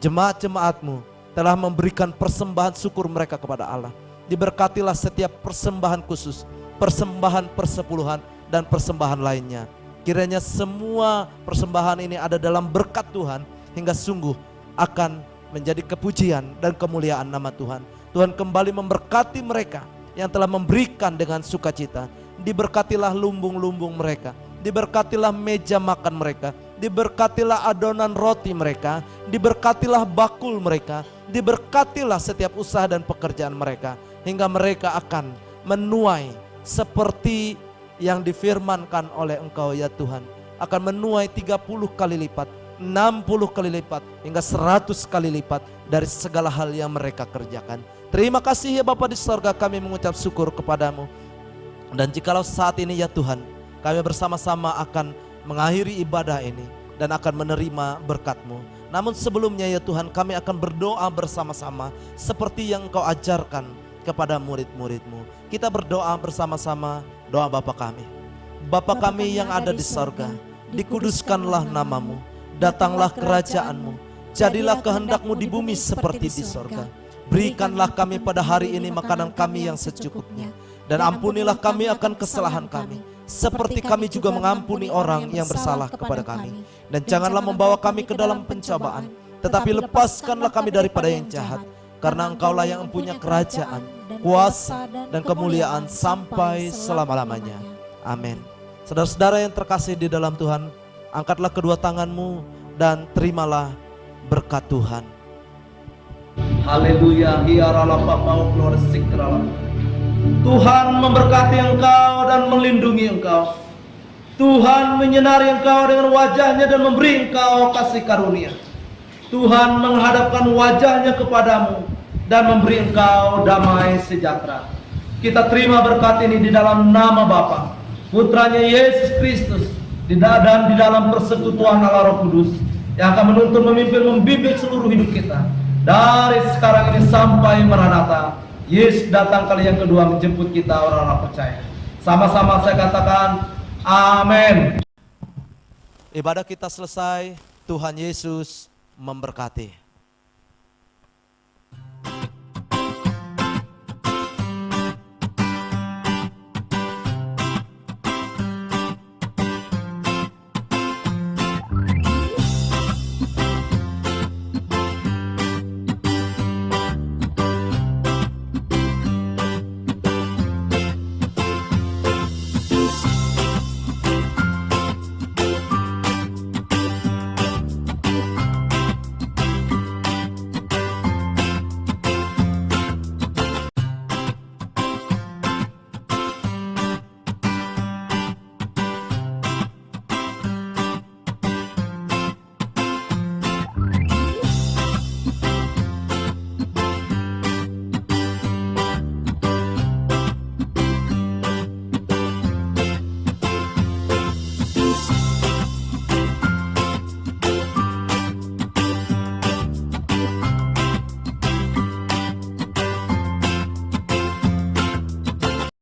jemaat-jemaat-Mu telah memberikan persembahan syukur mereka kepada Allah, diberkatilah setiap persembahan khusus, persembahan persepuluhan dan persembahan lainnya. Kiranya semua persembahan ini ada dalam berkat Tuhan, hingga sungguh akan menjadi kepujian dan kemuliaan nama Tuhan. Tuhan kembali memberkati mereka yang telah memberikan dengan sukacita. Diberkatilah lumbung-lumbung mereka, diberkatilah meja makan mereka, diberkatilah adonan roti mereka, diberkatilah bakul mereka, diberkatilah setiap usaha dan pekerjaan mereka, hingga mereka akan menuai seperti yang difirmankan oleh Engkau ya Tuhan, akan menuai 30 kali lipat, 60 kali lipat, hingga 100 kali lipat dari segala hal yang mereka kerjakan. Terima kasih ya Bapa di sorga, kami mengucap syukur kepadamu. Dan jikalau saat ini ya Tuhan, kami bersama-sama akan mengakhiri ibadah ini dan akan menerima berkat-Mu. Namun sebelumnya ya Tuhan, kami akan berdoa bersama-sama seperti yang Engkau ajarkan kepada murid-murid-Mu. Kita berdoa bersama-sama, doa Bapa kami. Bapa kami yang ada di sorga, dikuduskanlah nama-Mu, datanglah kerajaan-Mu, jadilah kehendak-Mu di bumi seperti di sorga. Berikanlah kami pada hari ini makanan kami yang secukupnya, dan ampunilah kami akan kesalahan kami, seperti kami juga mengampuni orang yang bersalah kepada kami. Dan janganlah membawa kami ke dalam pencobaan, tetapi lepaskanlah kami daripada yang jahat. Karena Engkaulah yang mempunyai kerajaan, kuasa, dan kemuliaan sampai selama-lamanya. Amin. Saudara-saudara yang terkasih di dalam Tuhan, angkatlah kedua tanganmu dan terimalah berkat Tuhan. Haleluya. Tuhan memberkati engkau dan melindungi engkau. Tuhan menyinari engkau dengan wajahnya dan memberi engkau kasih karunia. Tuhan menghadapkan wajahnya kepadamu dan memberi engkau damai sejahtera. Kita terima berkat ini di dalam nama Bapa, Putranya Yesus Kristus, dan di dalam persekutuan Allah Roh Kudus yang akan menuntun, memimpin, membimbing seluruh hidup kita dari sekarang ini sampai Maranatha. Yesus datang kali yang kedua menjemput kita orang-orang percaya. Sama-sama saya katakan amin. Ibadah kita selesai. Tuhan Yesus memberkati.